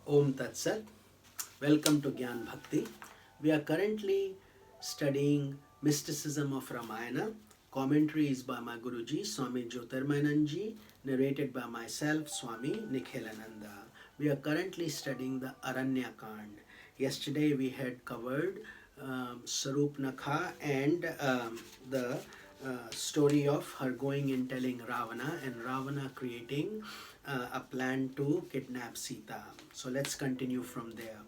Om Tat Sat. Welcome to Gyan Bhakti. We are currently studying Mysticism of Ramayana. Commentary is by my Guruji, Swami Jyotirmayananji, narrated by myself, Swami Nikhilananda. We are currently studying the Aranya Kand. Yesterday we had covered Sarup Nakha and the story of her going and telling Ravana and Ravana creating a plan to kidnap Sita. So let's continue from there.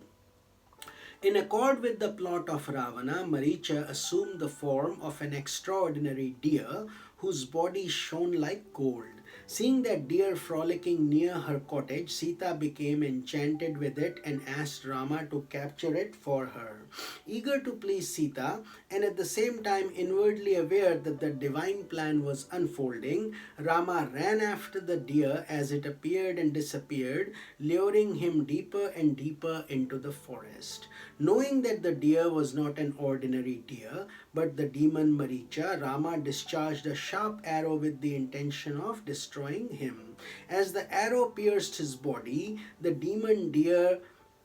In accord with the plot of Ravana, Maricha assumed the form of an extraordinary deer whose body shone like gold. Seeing that deer frolicking near her cottage, Sita became enchanted with it and asked Rama to capture it for her. Eager to please Sita, and at the same time inwardly aware that the divine plan was unfolding, Rama ran after the deer as it appeared and disappeared, luring him deeper and deeper into the forest. Knowing that the deer was not an ordinary deer, but the demon Maricha, Rama discharged a sharp arrow with the intention of destroying him. As the arrow pierced his body, the demon deer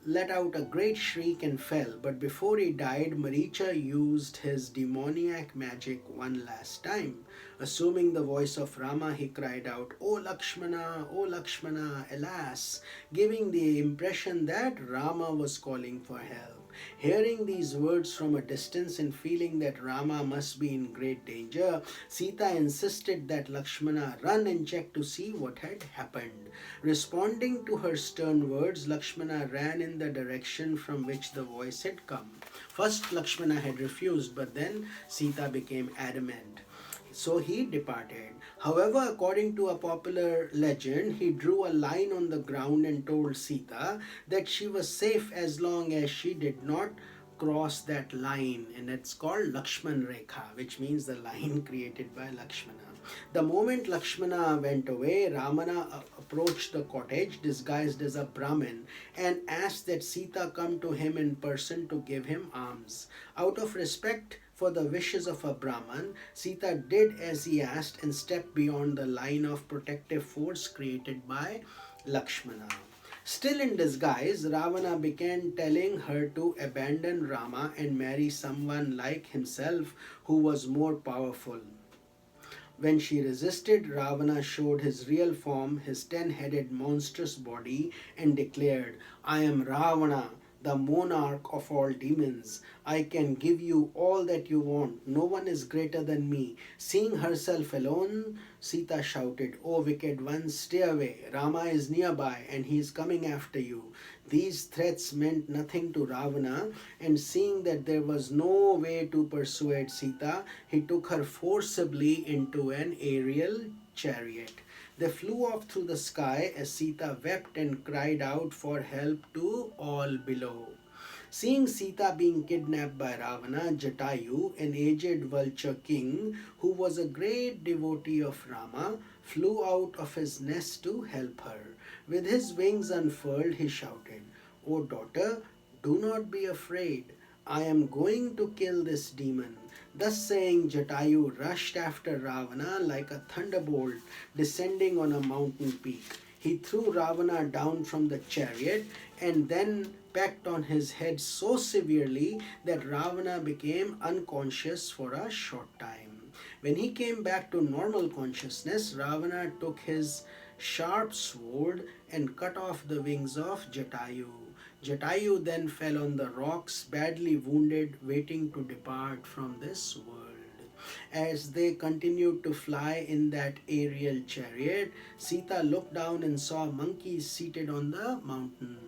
let out a great shriek and fell, but before he died, Maricha used his demoniac magic one last time. Assuming the voice of Rama, he cried out, O Lakshmana, alas, giving the impression that Rama was calling for help. Hearing these words from a distance and feeling that Rama must be in great danger, Sita insisted that Lakshmana run and check to see what had happened. Responding to her stern words, Lakshmana ran in the direction from which the voice had come. First, Lakshmana had refused, but then Sita became adamant. So he departed. However, according to a popular legend, he drew a line on the ground and told Sita that she was safe as long as she did not cross that line, and it's called Lakshman Rekha, which means the line created by Lakshmana. The moment Lakshmana went away, Ramana approached the cottage disguised as a Brahmin and asked that Sita come to him in person to give him alms. Out of respect for the wishes of a Brahman, Sita did as he asked and stepped beyond the line of protective force created by Lakshmana. Still in disguise, Ravana began telling her to abandon Rama and marry someone like himself who was more powerful. When she resisted, Ravana showed his real form, his 10-headed monstrous body, and declared, I am Ravana, the monarch of all demons. I can give you all that you want. No one is greater than me. Seeing herself alone, Sita shouted, O wicked ones, stay away. Rama is nearby and he is coming after you. These threats meant nothing to Ravana, and seeing that there was no way to persuade Sita, he took her forcibly into an aerial chariot. They flew off through the sky as Sita wept and cried out for help to all below. Seeing Sita being kidnapped by Ravana, Jatayu, an aged vulture king who was a great devotee of Rama, flew out of his nest to help her. With his wings unfurled, he shouted, O daughter, do not be afraid. I am going to kill this demon. Thus saying, Jatayu rushed after Ravana like a thunderbolt descending on a mountain peak. He threw Ravana down from the chariot and then pecked on his head so severely that Ravana became unconscious for a short time. When he came back to normal consciousness, Ravana took his sharp sword and cut off the wings of Jatayu. Jatayu then fell on the rocks, badly wounded, waiting to depart from this world. As they continued to fly in that aerial chariot, Sita looked down and saw monkeys seated on the mountain.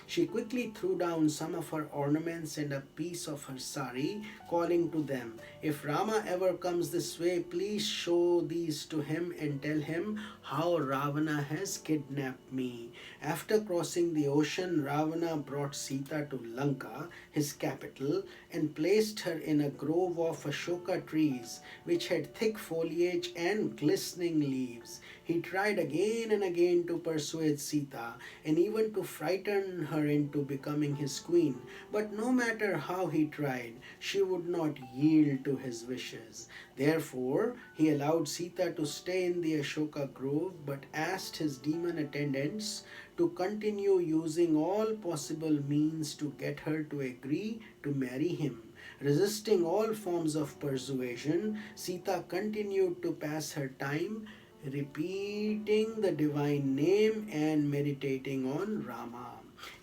She quickly threw down some of her ornaments and a piece of her sari, calling to them, If Rama ever comes this way, please show these to him and tell him how Ravana has kidnapped me. After crossing the ocean, Ravana brought Sita to Lanka, his capital, and placed her in a grove of Ashoka trees, which had thick foliage and glistening leaves. He tried again and again to persuade Sita and even to frighten her into becoming his queen. But no matter how he tried, she would not yield to his wishes. Therefore, he allowed Sita to stay in the Ashoka grove but asked his demon attendants to to continue using all possible means to get her to agree to marry him. Resisting all forms of persuasion, Sita continued to pass her time repeating the divine name and meditating on Rama.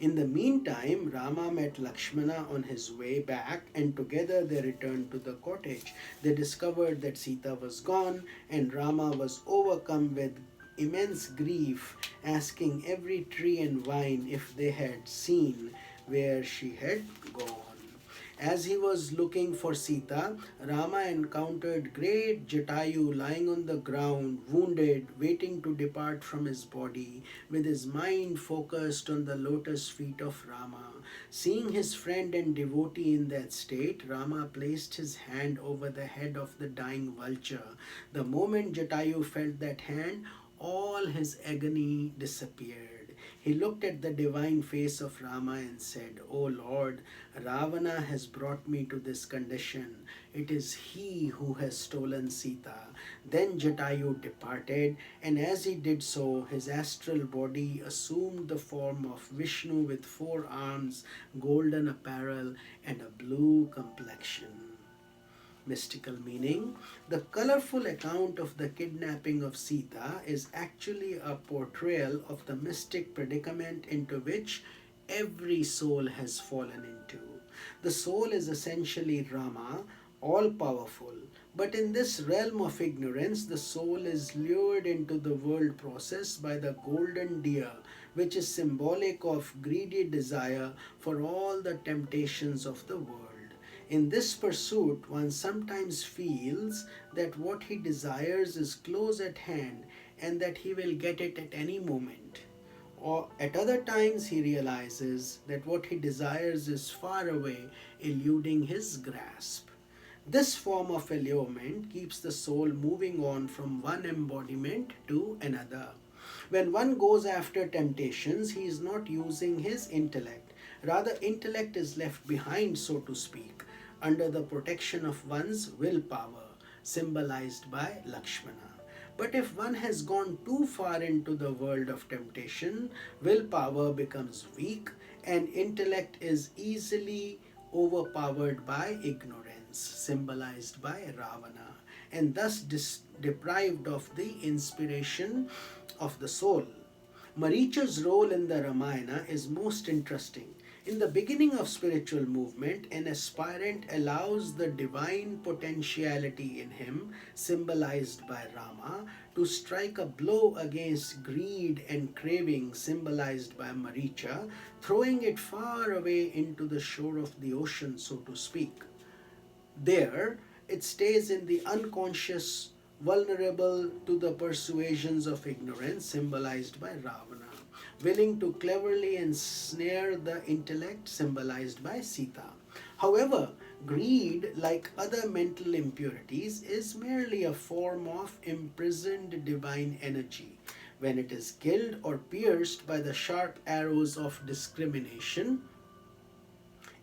In the meantime, Rama met Lakshmana on his way back, and together they returned to the cottage. They discovered that Sita was gone, and Rama was overcome with immense grief, asking every tree and vine if they had seen where she had gone. As he was looking for Sita, Rama encountered great Jatayu lying on the ground, wounded, waiting to depart from his body, with his mind focused on the lotus feet of Rama. Seeing his friend and devotee in that state, Rama placed his hand over the head of the dying vulture. The moment Jatayu felt that hand, all his agony disappeared. He looked at the divine face of Rama and said, "O Lord, Ravana has brought me to this condition. It is he who has stolen Sita." Then Jatayu departed, and as he did so, his astral body assumed the form of Vishnu with 4 arms, golden apparel, and a blue complexion. Mystical meaning: the colorful account of the kidnapping of Sita is actually a portrayal of the mystic predicament into which every soul has fallen into. The soul is essentially Rama, all powerful, but in this realm of ignorance, the soul is lured into the world process by the golden deer, which is symbolic of greedy desire for all the temptations of the world. In this pursuit, one sometimes feels that what he desires is close at hand and that he will get it at any moment. Or at other times, he realizes that what he desires is far away, eluding his grasp. This form of allurement keeps the soul moving on from one embodiment to another. When one goes after temptations, he is not using his intellect. Rather, intellect is left behind, so to speak, under the protection of one's willpower, symbolized by Lakshmana. But if one has gone too far into the world of temptation, willpower becomes weak and intellect is easily overpowered by ignorance, symbolized by Ravana, and thus deprived of the inspiration of the soul. Maricha's role in the Ramayana is most interesting. In the beginning of spiritual movement, an aspirant allows the divine potentiality in him, symbolized by Rama, to strike a blow against greed and craving, symbolized by Maricha, throwing it far away into the shore of the ocean, so to speak. There, it stays in the unconscious, vulnerable to the persuasions of ignorance, symbolized by Ravana, willing to cleverly ensnare the intellect, symbolized by Sita. However, greed, like other mental impurities, is merely a form of imprisoned divine energy. When it is killed or pierced by the sharp arrows of discrimination,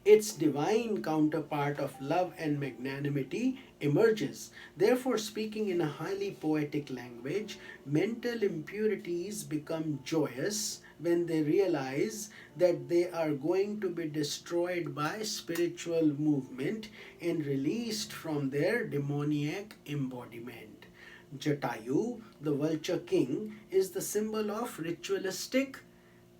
its divine counterpart of love and magnanimity emerges. Therefore, speaking in a highly poetic language, mental impurities become joyous when they realize that they are going to be destroyed by spiritual movement and released from their demoniac embodiment. Jatayu, the vulture king, is the symbol of ritualistic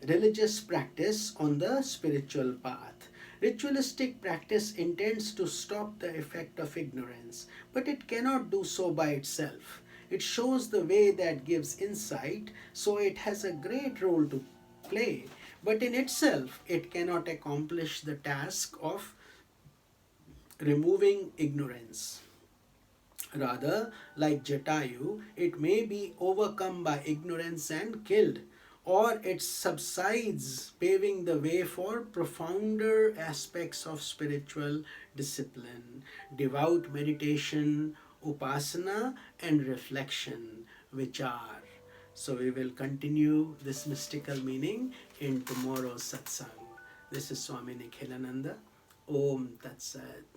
religious practice on the spiritual path. Ritualistic practice intends to stop the effect of ignorance, but it cannot do so by itself. It shows the way that gives insight, so it has a great role to play, but in itself it cannot accomplish the task of removing ignorance. Rather, like Jatayu, it may be overcome by ignorance and killed, or it subsides, paving the way for profounder aspects of spiritual discipline, devout meditation, upasana, and reflection, which are. So we will continue this mystical meaning in tomorrow's satsang. This is Swami Nikhilananda. Om Tat Sat.